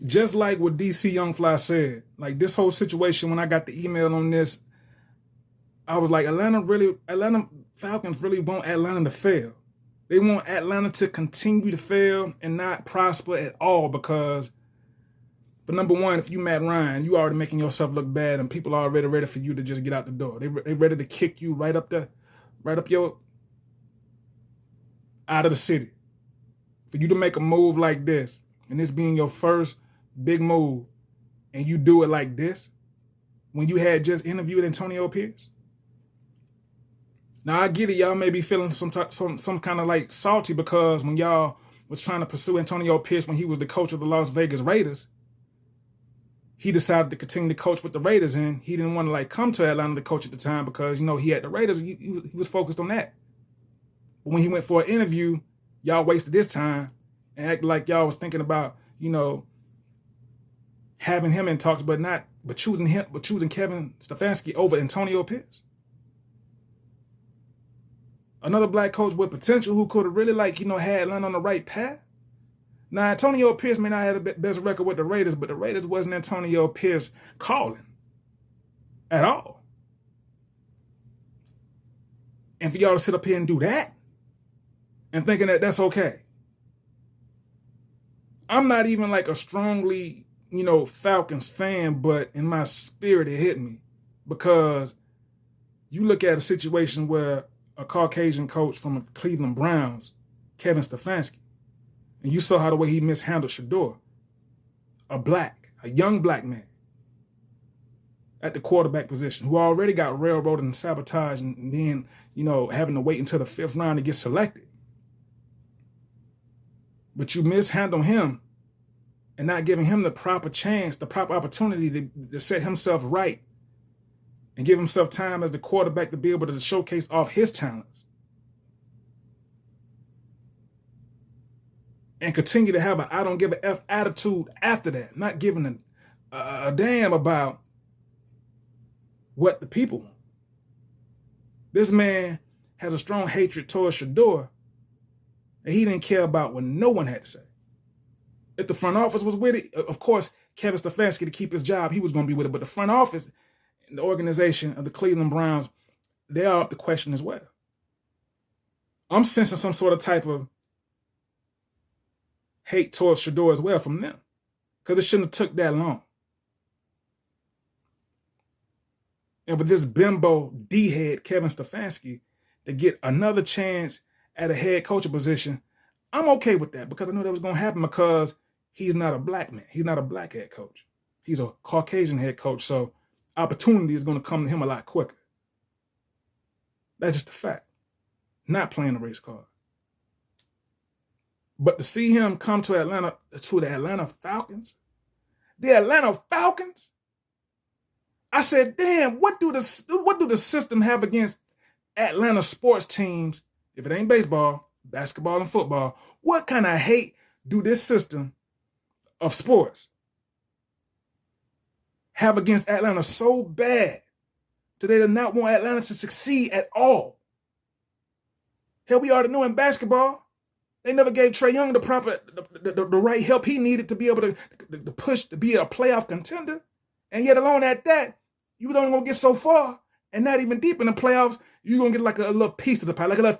Just like what DC Young Fly said, like this whole situation, when I got the email on this, I was like, Atlanta Falcons really want Atlanta to fail. They want Atlanta to continue to fail and not prosper at all because, for number one, if you Matt Ryan, you already making yourself look bad and people are already ready for you to just get out the door. They ready to kick you right up your, out of the city. For you to make a move like this, and this being your first big move, and you do it like this, when you had just interviewed Antonio Pierce. Now I get it, y'all may be feeling some kind of like salty because when y'all was trying to pursue Antonio Pierce when he was the coach of the Las Vegas Raiders, he decided to continue to coach with the Raiders, and he didn't want to like come to Atlanta to coach at the time because he had the Raiders. He was focused on that. But when he went for an interview, y'all wasted this time and acted like y'all was thinking about having him in talks, but choosing Kevin Stefanski over Antonio Pierce. Another black coach with potential who could have really had Atlanta on the right path. Now, Antonio Pierce may not have the best record with the Raiders, but the Raiders wasn't Antonio Pierce calling at all. And for y'all to sit up here and do that and thinking that that's okay. I'm not even like a strongly, Falcons fan, but in my spirit it hit me because you look at a situation where a Caucasian coach from the Cleveland Browns, Kevin Stefanski, and you saw how the way he mishandled Shedeur, a young black man at the quarterback position who already got railroaded and sabotaged and then, having to wait until the 5th round to get selected. But you mishandle him and not giving him the proper chance, the proper opportunity to set himself right and give himself time as the quarterback to be able to showcase off his talents. And continue to have an I don't give a F attitude after that, not giving a damn about what the people want. This man has a strong hatred towards Shedeur, and he didn't care about what no one had to say. If the front office was with it, of course, Kevin Stefanski, to keep his job, he was going to be with it. But the front office, the organization of the Cleveland Browns, they are up to question as well. I'm sensing some sort of type of hate towards Shedeur as well from them because it shouldn't have took that long. And with this bimbo D-head Kevin Stefanski to get another chance at a head coaching position, I'm okay with that because I knew that was going to happen because he's not a black man. He's not a black head coach. He's a Caucasian head coach, so opportunity is going to come to him a lot quicker. That's just a fact. Not playing the race card. But to see him come to Atlanta, to the Atlanta Falcons, I said, damn, what do the system have against Atlanta sports teams, if it ain't baseball, basketball, and football? What kind of hate do this system of sports have against Atlanta so bad that they do not want Atlanta to succeed at all? Hell, we already know in basketball, they never gave Trae Young the right help he needed to be able to push to be a playoff contender. And yet alone at that, you don't going to get so far and not even deep in the playoffs, you're going to get like a little piece of the pie, like a little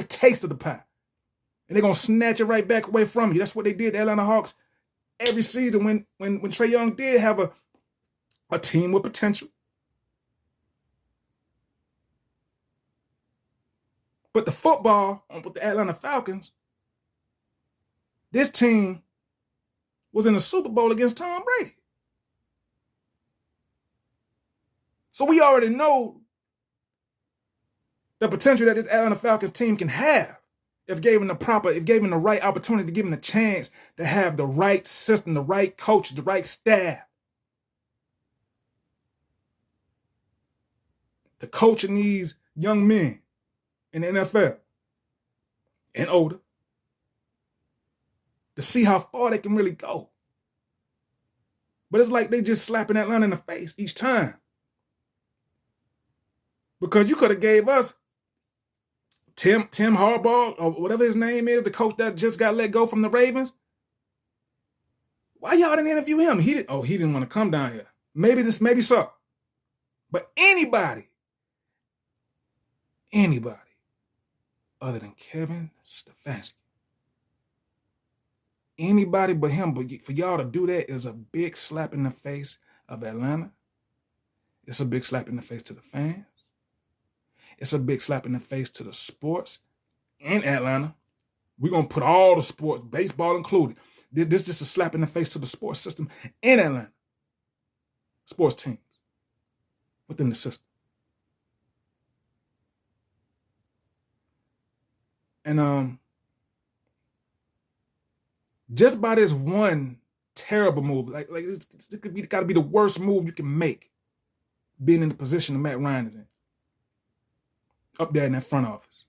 taste of the pie. And they're going to snatch it right back away from you. That's what they did to Atlanta Hawks every season when Trae Young did have a team with potential. But the football with the Atlanta Falcons, this team was in the Super Bowl against Tom Brady. So we already know the potential that this Atlanta Falcons team can have if given the right opportunity, given the chance to have the right system, the right coach, the right staff. To coaching these young men in the NFL and older to see how far they can really go. But it's like they just slapping Atlanta in the face each time. Because you could have gave us Tim Harbaugh, or whatever his name is, the coach that just got let go from the Ravens. Why y'all didn't interview him? He didn't want to come down here. Maybe so. But anybody other than Kevin Stefanski, anybody but him, but for y'all to do that is a big slap in the face of Atlanta. It's a big slap in the face to the fans. It's a big slap in the face to the sports in Atlanta. We're going to put all the sports, baseball included. This is just a slap in the face to the sports system in Atlanta. Sports teams within the system. And just by this one terrible move, like it got to be the worst move you can make, being in the position of Matt Ryan is in, up there in that front office.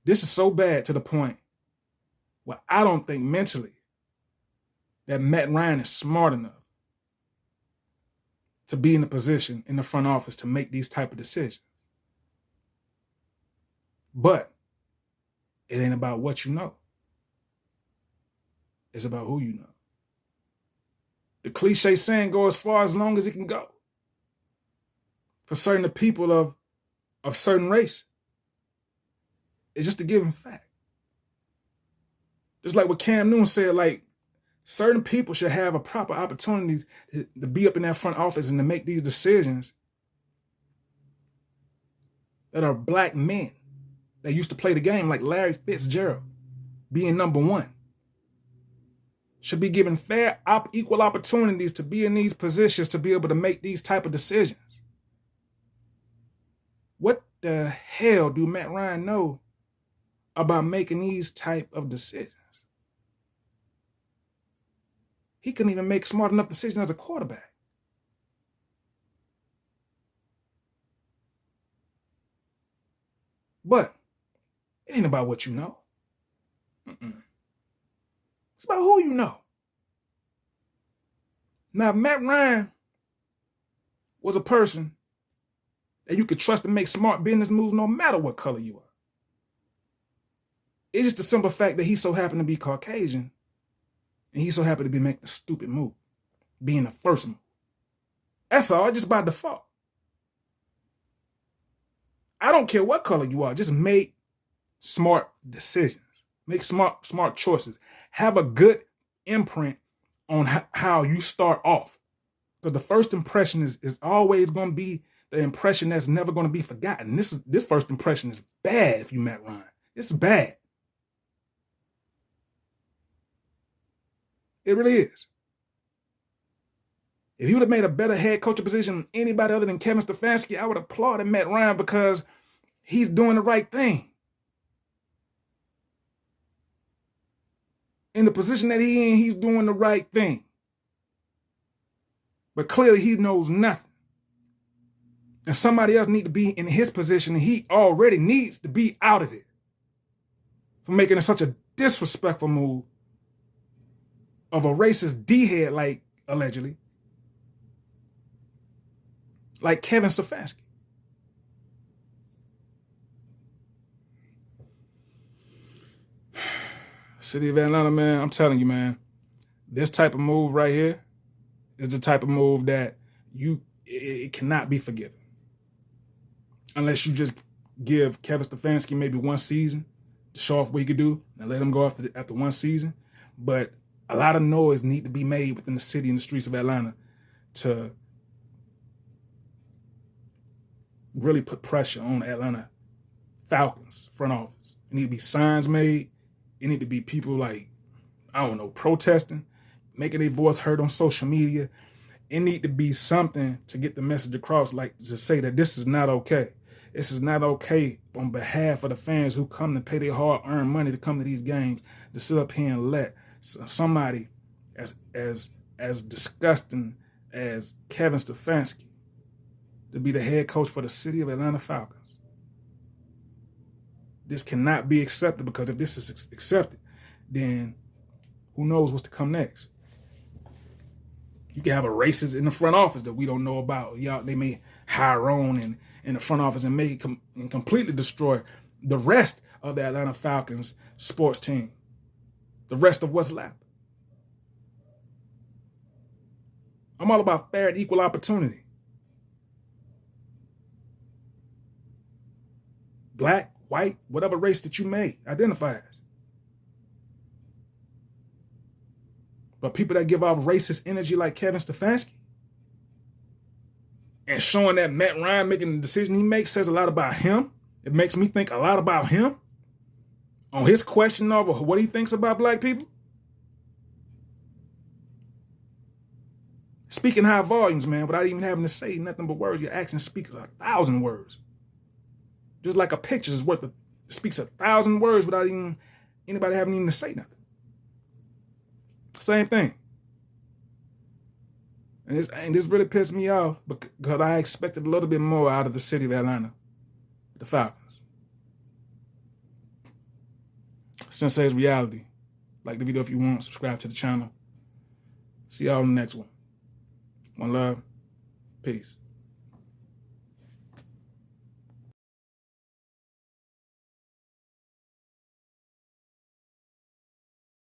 This is so bad to the point where I don't think mentally that Matt Ryan is smart enough to be in the position in the front office to make these type of decisions. But it ain't about what you know. It's about who you know. The cliche saying go as far as long as it can go. For certain people of certain race. It's just a given fact. Just like what Cam Newton said, like, certain people should have a proper opportunity to be up in that front office and to make these decisions that are black men that used to play the game, like Larry Fitzgerald being number one. Should be given fair, equal opportunities to be in these positions to be able to make these type of decisions. What the hell do Matt Ryan know about making these type of decisions? He couldn't even make smart enough decisions as a quarterback. But it ain't about what you know. It's about who you know. Now, if Matt Ryan was a person that you could trust to make smart business moves no matter what color you are, it's just the simple fact that he so happened to be Caucasian and he so happened to be making a stupid move, being the first move. That's all, just by default. I don't care what color you are, just make smart decisions. Make smart choices. Have a good imprint on how you start off. Because the first impression is always going to be the impression that's never going to be forgotten. This first impression is bad if you Matt Ryan. It's bad. It really is. If he would have made a better head coaching position than anybody other than Kevin Stefanski, I would applaud Matt Ryan because he's doing the right thing. In the position that he's in, he's doing the right thing. But clearly he knows nothing. And somebody else needs to be in his position, and he already needs to be out of it for making such a disrespectful move of a racist D-head, like, allegedly, like Kevin Stefanski. City of Atlanta, man, I'm telling you, man, this type of move right here is the type of move that it cannot be forgiven. Unless you just give Kevin Stefanski maybe one season to show off what he could do and let him go after one season. But a lot of noise need to be made within the city and the streets of Atlanta to really put pressure on the Atlanta Falcons front office. It need to be signs made. It need to be people like, I don't know, protesting, making their voice heard on social media. It need to be something to get the message across, like to say that this is not okay. This is not okay on behalf of the fans who come to pay their hard-earned money to come to these games, to sit up here and let somebody as disgusting as Kevin Stefanski to be the head coach for the city of Atlanta Falcons. This cannot be accepted, because if this is accepted, then who knows what's to come next. You can have a racist in the front office that we don't know about. Y'all, they may hire on in the front office and make and completely destroy the rest of the Atlanta Falcons sports team. The rest of what's left. I'm all about fair and equal opportunity. Black, white, whatever race that you may identify as. But people that give off racist energy like Kevin Stefanski and showing that Matt Ryan making the decision he makes says a lot about him. It makes me think a lot about him on his question of what he thinks about black people. Speaking high volumes, man, without even having to say nothing but words. Your actions speak 1,000 words. Just like a picture is worth speaks 1,000 words without even anybody having even to say nothing. Same thing. And this really pissed me off because I expected a little bit more out of the city of Atlanta, the Falcons. Sensei's reality. Like the video if you want. Subscribe to the channel. See y'all in the next one. One love. Peace.